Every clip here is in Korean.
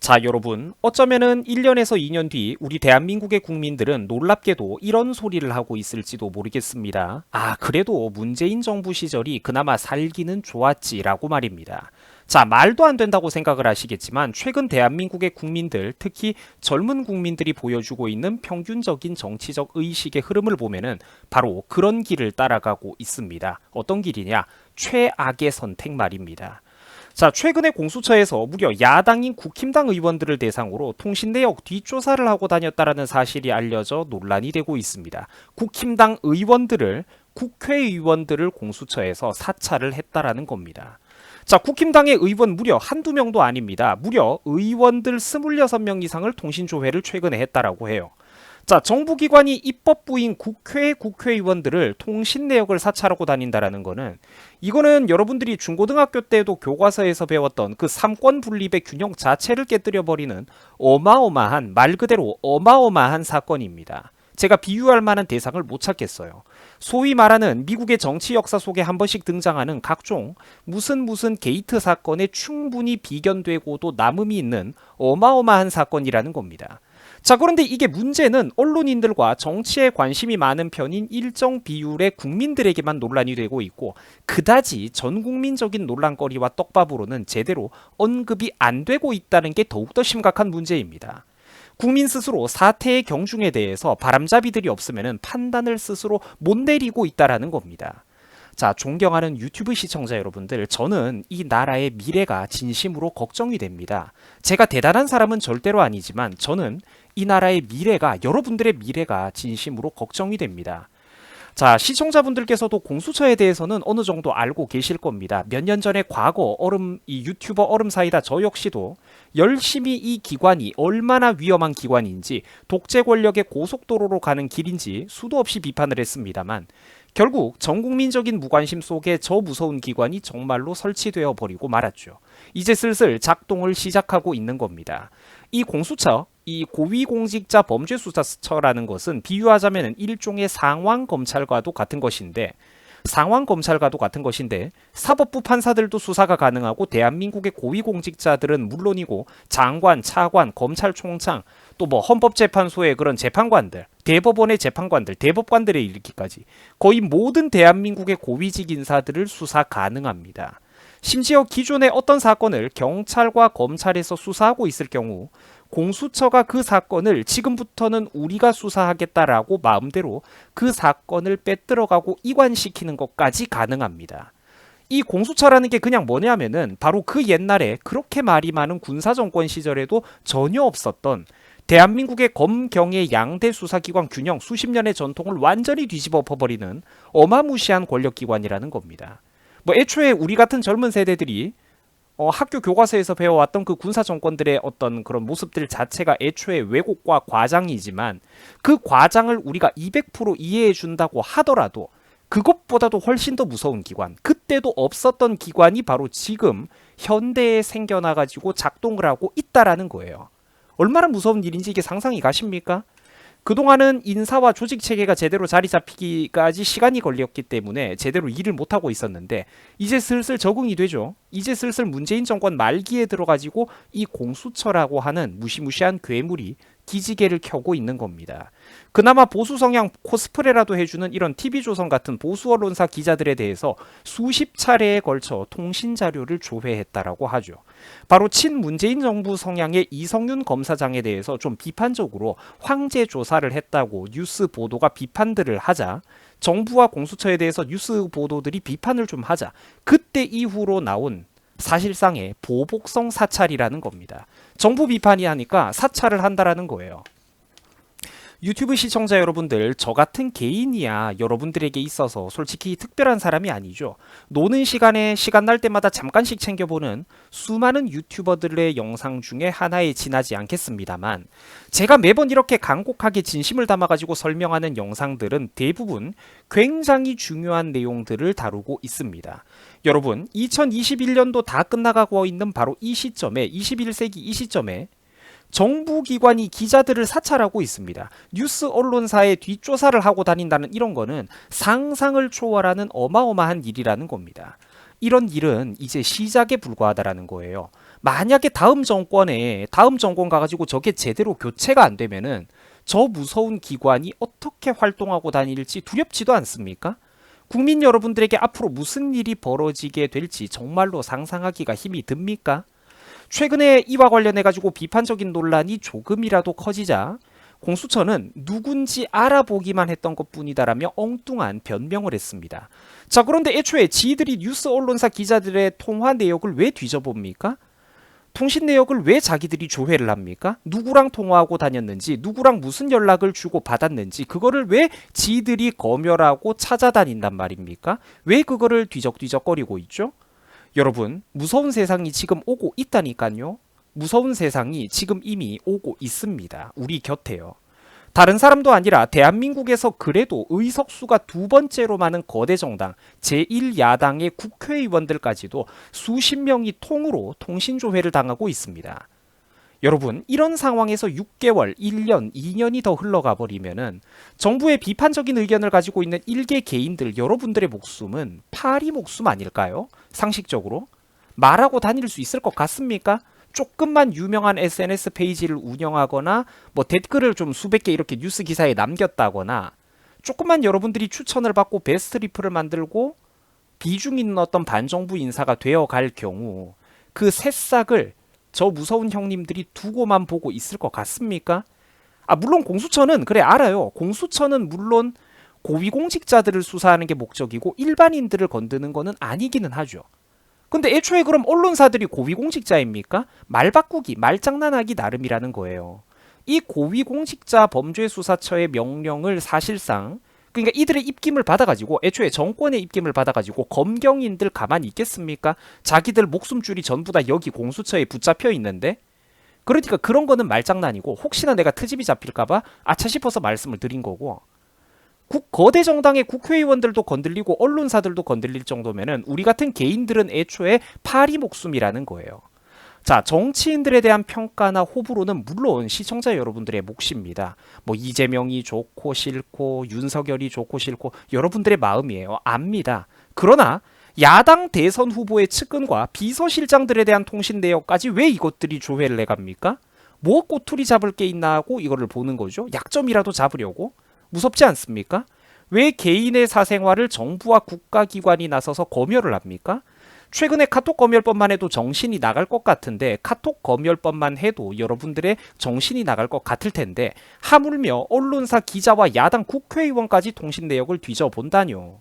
자, 여러분, 어쩌면은 1년에서 2년 뒤 우리 대한민국의 국민들은 놀랍게도 이런 소리를 하고 있을지도 모르겠습니다. 아, 그래도 문재인 정부 시절이 그나마 살기는 좋았지라고 말입니다. 자, 말도 안 된다고 생각을 하시겠지만 최근 대한민국의 국민들, 특히 젊은 국민들이 보여주고 있는 평균적인 정치적 의식의 흐름을 보면은 바로 그런 길을 따라가고 있습니다. 어떤 길이냐? 최악의 선택 말입니다. 자, 최근에 공수처에서 무려 야당인 국힘당 의원들을 대상으로 통신 내역 뒷조사를 하고 다녔다라는 사실이 알려져 논란이 되고 있습니다. 국힘당 의원들을 국회의원들을 공수처에서 사찰을 했다라는 겁니다. 자, 국힘당의 의원 무려 한두 명도 아닙니다. 무려 의원들 26명 이상을 통신조회를 최근에 했다라고 해요. 자, 정부기관이 입법부인 국회의원들을 통신 내역을 사찰하고 다닌다라는 거는 이거는 여러분들이 중고등학교 때도 교과서에서 배웠던 그 삼권 분립의 균형 자체를 깨뜨려버리는 어마어마한, 말 그대로 어마어마한 사건입니다. 제가 비유할 만한 대상을 못 찾겠어요. 소위 말하는 미국의 정치 역사 속에 한 번씩 등장하는 각종 무슨 게이트 사건에 충분히 비견되고도 남음이 있는 어마어마한 사건이라는 겁니다. 자, 그런데 이게 문제는 언론인들과 정치에 관심이 많은 편인 일정 비율의 국민들에게만 논란이 되고 있고 그다지 전국민적인 논란거리와 떡밥으로는 제대로 언급이 안 되고 있다는 게 더욱더 심각한 문제입니다. 국민 스스로 사태의 경중에 대해서 바람잡이들이 없으면 판단을 스스로 못 내리고 있다라는 겁니다. 자, 존경하는 유튜브 시청자 여러분들, 저는 이 나라의 미래가 진심으로 걱정이 됩니다. 제가 대단한 사람은 절대로 아니지만 저는 이 나라의 미래가, 여러분들의 미래가 진심으로 걱정이 됩니다. 자, 시청자분들께서도 공수처에 대해서는 어느 정도 알고 계실 겁니다. 몇 년 전에 과거 이 유튜버 얼음사이다 저 역시도 열심히 이 기관이 얼마나 위험한 기관인지, 독재 권력의 고속도로로 가는 길인지 수도 없이 비판을 했습니다만 결국 전국민적인 무관심 속에 저 무서운 기관이 정말로 설치되어 버리고 말았죠. 이제 슬슬 작동을 시작하고 있는 겁니다. 이 공수처, 이 고위공직자 범죄수사처라는 것은 비유하자면 일종의 상황검찰과도 같은 것인데 사법부 판사들도 수사가 가능하고 대한민국의 고위공직자들은 물론이고 장관, 차관, 검찰총장, 또 뭐 헌법재판소의 그런 재판관들, 대법원의 재판관들, 대법관들에 이르기까지 거의 모든 대한민국의 고위직 인사들을 수사 가능합니다. 심지어 기존의 어떤 사건을 경찰과 검찰에서 수사하고 있을 경우 공수처가 그 사건을 지금부터는 우리가 수사하겠다라고 마음대로 그 사건을 빼들어가고 이관시키는 것까지 가능합니다. 이 공수처라는 게 그냥 뭐냐면은 바로 그 옛날에 그렇게 말이 많은 군사정권 시절에도 전혀 없었던 대한민국의 검경의 양대 수사기관 균형, 수십 년의 전통을 완전히 뒤집어 엎어버리는 어마무시한 권력기관이라는 겁니다. 뭐 애초에 우리 같은 젊은 세대들이 학교 교과서에서 배워왔던 그 군사 정권들의 어떤 그런 모습들 자체가 애초에 왜곡과 과장이지만 그 과장을 우리가 200% 이해해 준다고 하더라도 그것보다도 훨씬 더 무서운 기관, 그때도 없었던 기관이 바로 지금 현대에 생겨나가지고 작동을 하고 있다라는 거예요. 얼마나 무서운 일인지 이게 상상이 가십니까? 그동안은 인사와 조직 체계가 제대로 자리 잡히기까지 시간이 걸렸기 때문에 제대로 일을 못하고 있었는데 이제 슬슬 적응이 되죠. 이제 슬슬 문재인 정권 말기에 들어가지고 이 공수처라고 하는 무시무시한 괴물이 기지개를 켜고 있는 겁니다. 그나마 보수 성향 코스프레라도 해주는 이런 TV조선 같은 보수 언론사 기자들에 대해서 수십 차례에 걸쳐 통신 자료를 조회했다라고 하죠. 바로 친문재인 정부 성향의 이성윤 검사장에 대해서 좀 비판적으로 황제 조사를 했다고 뉴스 보도가 비판들을 하자, 정부와 공수처에 대해서 뉴스 보도들이 비판을 좀 하자, 그때 이후로 나온 사실상의 보복성 사찰이라는 겁니다. 정부 비판이 하니까 사찰을 한다라는 거예요. 유튜브 시청자 여러분들, 저 같은 개인이야 여러분들에게 있어서 솔직히 특별한 사람이 아니죠. 노는 시간에 시간 날 때마다 잠깐씩 챙겨보는 수많은 유튜버들의 영상 중에 하나에 지나지 않겠습니다만, 제가 매번 이렇게 간곡하게 진심을 담아가지고 설명하는 영상들은 대부분 굉장히 중요한 내용들을 다루고 있습니다. 여러분, 2021년도 다 끝나가고 있는 바로 이 시점에, 21세기 이 시점에 정부기관이 기자들을 사찰하고 있습니다. 뉴스 언론사에 뒷조사를 하고 다닌다는 이런 거는 상상을 초월하는 어마어마한 일이라는 겁니다. 이런 일은 이제 시작에 불과하다라는 거예요. 만약에 다음 정권 가가지고 저게 제대로 교체가 안 되면은 저 무서운 기관이 어떻게 활동하고 다닐지 두렵지도 않습니까? 국민 여러분들에게 앞으로 무슨 일이 벌어지게 될지 정말로 상상하기가 힘이 듭니까? 최근에 이와 관련해 가지고 비판적인 논란이 조금이라도 커지자 공수처는 누군지 알아보기만 했던 것뿐이다라며 엉뚱한 변명을 했습니다. 자, 그런데 애초에 지들이 뉴스 언론사 기자들의 통화 내역을 왜 뒤져봅니까? 통신 내역을 왜 자기들이 조회를 합니까? 누구랑 통화하고 다녔는지, 누구랑 무슨 연락을 주고 받았는지, 그거를 왜 지들이 검열하고 찾아다닌단 말입니까? 왜 그거를 뒤적뒤적거리고 있죠? 여러분, 무서운 세상이 지금 오고 있다니까요. 무서운 세상이 지금 이미 오고 있습니다. 우리 곁에요. 다른 사람도 아니라 대한민국에서 그래도 의석수가 두 번째로 많은 거대 정당 제1야당의 국회의원들까지도 수십 명이 통으로 통신조회를 당하고 있습니다. 여러분, 이런 상황에서 6개월, 1년, 2년이 더 흘러가 버리면은 정부의 비판적인 의견을 가지고 있는 일개 개인들, 여러분들의 목숨은 파리 목숨 아닐까요? 상식적으로 말하고 다닐 수 있을 것 같습니까? 조금만 유명한 SNS 페이지를 운영하거나 뭐 댓글을 좀 수백 개 이렇게 뉴스 기사에 남겼다거나 조금만 여러분들이 추천을 받고 베스트 리플을 만들고 비중 있는 어떤 반정부 인사가 되어 갈 경우 그 새싹을 저 무서운 형님들이 두고만 보고 있을 것 같습니까? 아, 물론 공수처는 그래 알아요. 공수처는 물론 고위공직자들을 수사하는 게 목적이고 일반인들을 건드는 거는 아니기는 하죠. 근데 애초에 그럼 언론사들이 고위공직자입니까? 말 바꾸기, 말장난하기 나름이라는 거예요. 이 고위공직자 범죄수사처의 명령을 사실상 그러니까 이들의 입김을 받아가지고 애초에 정권의 입김을 받아가지고 검경인들 가만히 있겠습니까? 자기들 목숨줄이 전부 다 여기 공수처에 붙잡혀 있는데 그러니까 그런 거는 말장난이고 혹시나 내가 트집이 잡힐까봐 아차 싶어서 말씀을 드린 거고 거대 정당의 국회의원들도 건들리고 언론사들도 건들릴 정도면은 우리 같은 개인들은 애초에 파리 목숨이라는 거예요. 자, 정치인들에 대한 평가나 호불호는 물론 시청자 여러분들의 몫입니다. 뭐 이재명이 좋고 싫고 윤석열이 좋고 싫고 여러분들의 마음이에요. 압니다. 그러나 야당 대선 후보의 측근과 비서실장들에 대한 통신 내역까지 왜 이것들이 조회를 해갑니까? 뭐 꼬투리 잡을 게 있나 하고 이거를 보는 거죠. 약점이라도 잡으려고. 무섭지 않습니까? 왜 개인의 사생활을 정부와 국가기관이 나서서 검열을 합니까? 최근에 카톡 검열법만 해도 정신이 나갈 것 같은데 카톡 검열법만 해도 여러분들의 정신이 나갈 것 같을 텐데 하물며 언론사 기자와 야당 국회의원까지 통신 내역을 뒤져본다뇨.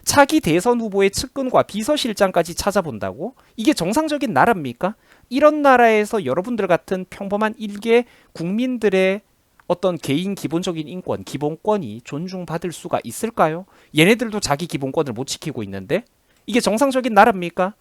차기 대선 후보의 측근과 비서실장까지 찾아본다고? 이게 정상적인 나라입니까? 이런 나라에서 여러분들 같은 평범한 일개 국민들의 어떤 개인 기본적인 인권, 기본권이 존중받을 수가 있을까요? 얘네들도 자기 기본권을 못 지키고 있는데 이게 정상적인 나라입니까?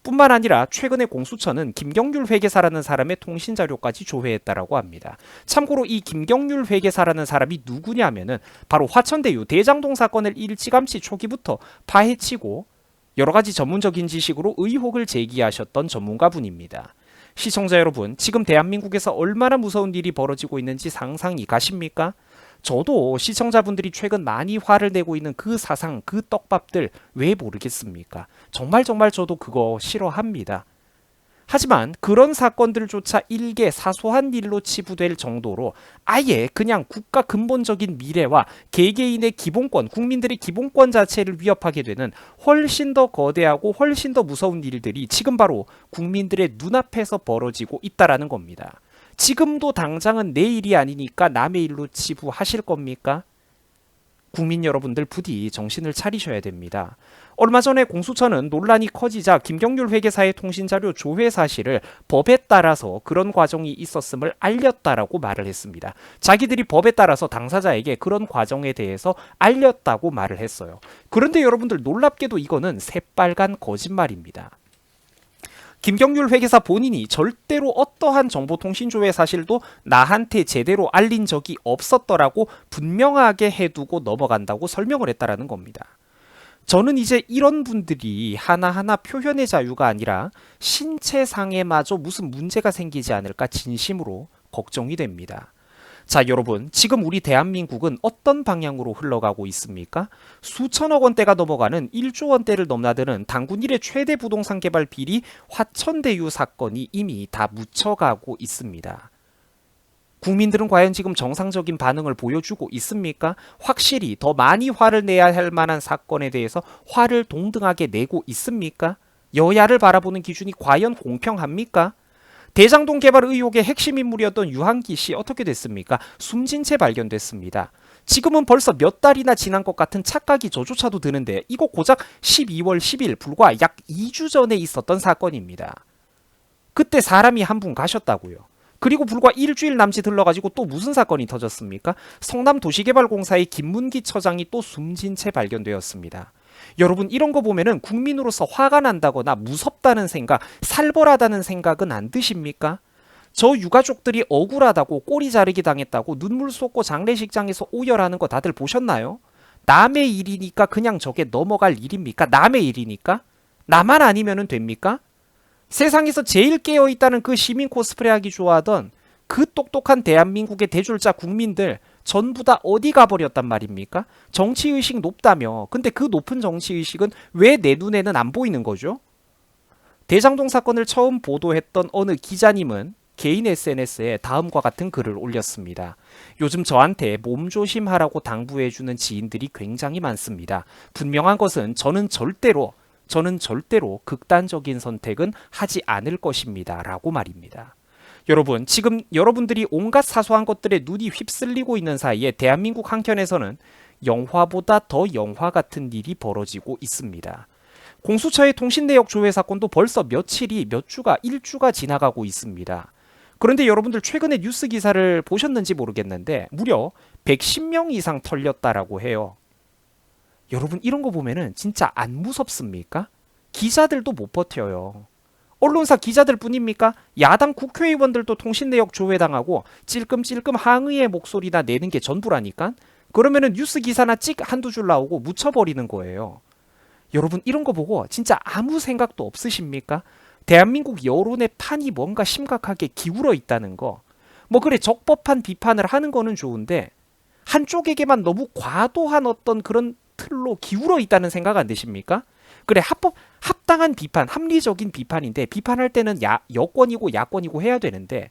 뿐만 아니라 최근에 공수처는 김경률 회계사라는 사람의 통신자료까지 조회했다라고 합니다. 참고로 이 김경률 회계사라는 사람이 누구냐면은 바로 화천대유 대장동 사건을 일찌감치 초기부터 파헤치고 여러 가지 전문적인 지식으로 의혹을 제기하셨던 전문가분입니다. 시청자 여러분, 지금 대한민국에서 얼마나 무서운 일이 벌어지고 있는지 상상이 가십니까? 저도 시청자분들이 최근 많이 화를 내고 있는 그 사상, 그 떡밥들 왜 모르겠습니까? 정말 저도 그거 싫어합니다. 하지만 그런 사건들조차 일개 사소한 일로 치부될 정도로 아예 그냥 국가 근본적인 미래와 개개인의 기본권, 국민들의 기본권 자체를 위협하게 되는 훨씬 더 거대하고 훨씬 더 무서운 일들이 지금 바로 국민들의 눈앞에서 벌어지고 있다라는 겁니다. 지금도 당장은 내일이 아니니까 남의 일로 치부하실 겁니까? 국민 여러분들 부디 정신을 차리셔야 됩니다. 얼마 전에 공수처는 논란이 커지자 김경률 회계사의 통신자료 조회 사실을 법에 따라서 그런 과정이 있었음을 알렸다라고 말을 했습니다. 자기들이 법에 따라서 당사자에게 그런 과정에 대해서 알렸다고 말을 했어요. 그런데 여러분들 놀랍게도 이거는 새빨간 거짓말입니다. 김경률 회계사 본인이 절대로 어떠한 정보통신조회 사실도 나한테 제대로 알린 적이 없었더라고 분명하게 해두고 넘어간다고 설명을 했다라는 겁니다. 저는 이제 이런 분들이 하나하나 표현의 자유가 아니라 신체상에마저 무슨 문제가 생기지 않을까 진심으로 걱정이 됩니다. 자, 여러분, 지금 우리 대한민국은 어떤 방향으로 흘러가고 있습니까? 수천억 원대가 넘어가는 1조 원대를 넘나드는 당군 이래 최대 부동산 개발 비리 화천대유 사건이 이미 다 묻혀가고 있습니다. 국민들은 과연 지금 정상적인 반응을 보여주고 있습니까? 확실히 더 많이 화를 내야 할 만한 사건에 대해서 화를 동등하게 내고 있습니까? 여야를 바라보는 기준이 과연 공평합니까? 대장동 개발 의혹의 핵심 인물이었던 유한기 씨 어떻게 됐습니까? 숨진 채 발견됐습니다. 지금은 벌써 몇 달이나 지난 것 같은 착각이 저조차도 드는데 이거 고작 12월 10일 불과 약 2주 전에 있었던 사건입니다. 그때 사람이 한 분 가셨다고요. 그리고 불과 일주일 남짓 흘러가지고 또 무슨 사건이 터졌습니까? 성남도시개발공사의 김문기 처장이 또 숨진 채 발견되었습니다. 여러분, 이런 거 보면은 국민으로서 화가 난다거나 무섭다는 생각, 살벌하다는 생각은 안 드십니까? 저 유가족들이 억울하다고 꼬리 자르기 당했다고 눈물 쏟고 장례식장에서 오열하는 거 다들 보셨나요? 남의 일이니까 그냥 저게 넘어갈 일입니까? 남의 일이니까? 나만 아니면은 됩니까? 세상에서 제일 깨어있다는 그 시민 코스프레 하기 좋아하던 그 똑똑한 대한민국의 대졸자 국민들 전부 다 어디 가버렸단 말입니까? 정치의식 높다며. 근데 그 높은 정치의식은 왜 내 눈에는 안 보이는 거죠? 대장동 사건을 처음 보도했던 어느 기자님은 개인 SNS에 다음과 같은 글을 올렸습니다. 요즘 저한테 몸조심하라고 당부해주는 지인들이 굉장히 많습니다. 분명한 것은 저는 절대로 극단적인 선택은 하지 않을 것입니다. 라고 말입니다. 여러분, 지금 여러분들이 온갖 사소한 것들에 눈이 휩쓸리고 있는 사이에 대한민국 한켠에서는 영화보다 더 영화 같은 일이 벌어지고 있습니다. 공수처의 통신내역 조회 사건도 벌써 몇 주가, 일주가 지나가고 있습니다. 그런데 여러분들 최근에 뉴스 기사를 보셨는지 모르겠는데 무려 110명 이상 털렸다라고 해요. 여러분, 이런 거 보면은 진짜 안 무섭습니까? 기자들도 못 버텨요. 언론사 기자들 뿐입니까? 야당 국회의원들도 통신내역 조회당하고 찔끔찔끔 항의의 목소리나 내는 게 전부라니까? 그러면은 뉴스 기사나 찍 한두 줄 나오고 묻혀버리는 거예요. 여러분, 이런 거 보고 진짜 아무 생각도 없으십니까? 대한민국 여론의 판이 뭔가 심각하게 기울어 있다는 거. 뭐 그래, 적법한 비판을 하는 거는 좋은데 한쪽에게만 너무 과도한 어떤 그런 틀로 기울어 있다는 생각 안 드십니까? 그래, 합당한 비판, 합리적인 비판인데 비판할 때는 여권이고 야권이고 해야 되는데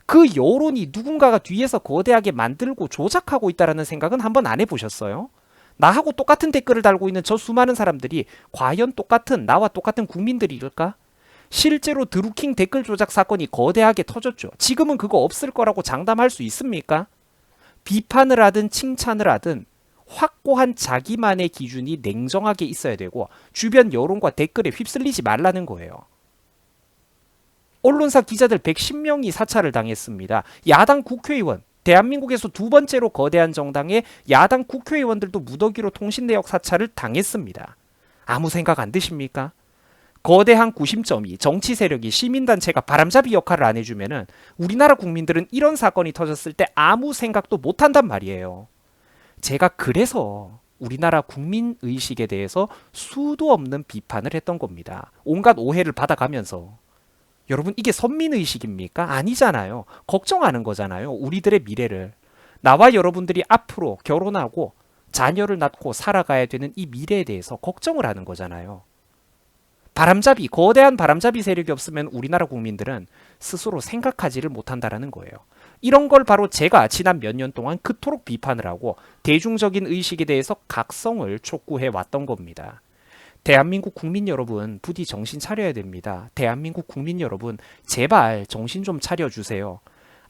그 여론이 누군가가 뒤에서 거대하게 만들고 조작하고 있다는 생각은 한번 안 해보셨어요? 나하고 똑같은 댓글을 달고 있는 저 수많은 사람들이 과연 나와 똑같은 국민들일까? 실제로 드루킹 댓글 조작 사건이 거대하게 터졌죠. 지금은 그거 없을 거라고 장담할 수 있습니까? 비판을 하든 칭찬을 하든 확고한 자기만의 기준이 냉정하게 있어야 되고 주변 여론과 댓글에 휩쓸리지 말라는 거예요. 언론사 기자들 110명이 사찰을 당했습니다. 야당 국회의원, 대한민국에서 두 번째로 거대한 정당의 야당 국회의원들도 무더기로 통신내역 사찰을 당했습니다. 아무 생각 안 드십니까? 거대한 구심점이 정치 세력이 시민단체가 바람잡이 역할을 안 해주면은 우리나라 국민들은 이런 사건이 터졌을 때 아무 생각도 못한단 말이에요. 제가 그래서 우리나라 국민의식에 대해서 수도 없는 비판을 했던 겁니다. 온갖 오해를 받아가면서. 여러분, 이게 선민의식입니까? 아니잖아요. 걱정하는 거잖아요. 우리들의 미래를. 나와 여러분들이 앞으로 결혼하고 자녀를 낳고 살아가야 되는 이 미래에 대해서 걱정을 하는 거잖아요. 거대한 바람잡이 세력이 없으면 우리나라 국민들은 스스로 생각하지를 못한다라는 거예요. 이런 걸 바로 제가 지난 몇 년 동안 그토록 비판을 하고 대중적인 의식에 대해서 각성을 촉구해 왔던 겁니다. 대한민국 국민 여러분, 부디 정신 차려야 됩니다. 대한민국 국민 여러분, 제발 정신 좀 차려주세요.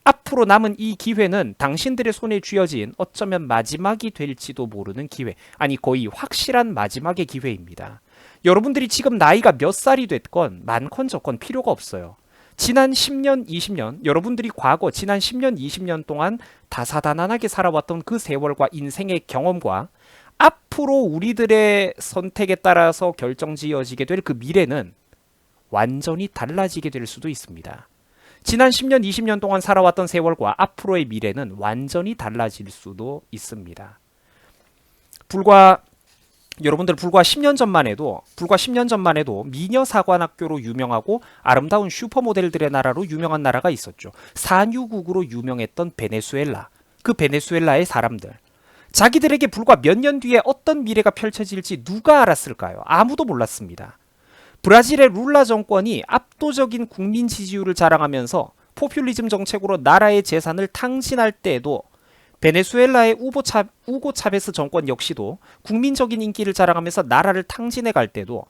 앞으로 남은 이 기회는 당신들의 손에 쥐어진 어쩌면 마지막이 될지도 모르는 기회, 아니 거의 확실한 마지막의 기회입니다. 여러분들이 지금 나이가 몇 살이 됐건 많건 적건 필요가 없어요. 지난 10년, 20년, 여러분들이 과거 지난 10년, 20년 동안 다사다난하게 살아왔던 그 세월과 인생의 경험과 앞으로 우리들의 선택에 따라서 결정지어지게 될 그 미래는 완전히 달라지게 될 수도 있습니다. 지난 10년, 20년 동안 살아왔던 세월과 앞으로의 미래는 완전히 달라질 수도 있습니다. 여러분들 불과 10년 전만 해도 미녀 사관학교로 유명하고 아름다운 슈퍼모델들의 나라로 유명한 나라가 있었죠. 산유국으로 유명했던 베네수엘라. 그 베네수엘라의 사람들. 자기들에게 불과 몇 년 뒤에 어떤 미래가 펼쳐질지 누가 알았을까요? 아무도 몰랐습니다. 브라질의 룰라 정권이 압도적인 국민 지지율을 자랑하면서 포퓰리즘 정책으로 나라의 재산을 탕진할 때에도 베네수엘라의 우고 차베스 정권 역시도 국민적인 인기를 자랑하면서 나라를 탕진해 갈 때도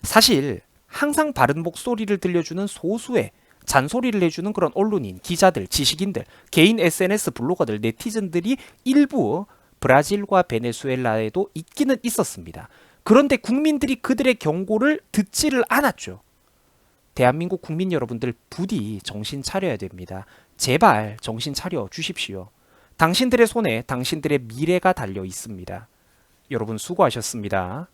사실 항상 바른 목소리를 들려주는 소수의 잔소리를 해주는 그런 언론인, 기자들, 지식인들, 개인 SNS 블로거들, 네티즌들이 일부 브라질과 베네수엘라에도 있기는 있었습니다. 그런데 국민들이 그들의 경고를 듣지를 않았죠. 대한민국 국민 여러분들 부디 정신 차려야 됩니다. 제발 정신 차려 주십시오. 당신들의 손에 당신들의 미래가 달려 있습니다. 여러분 수고하셨습니다.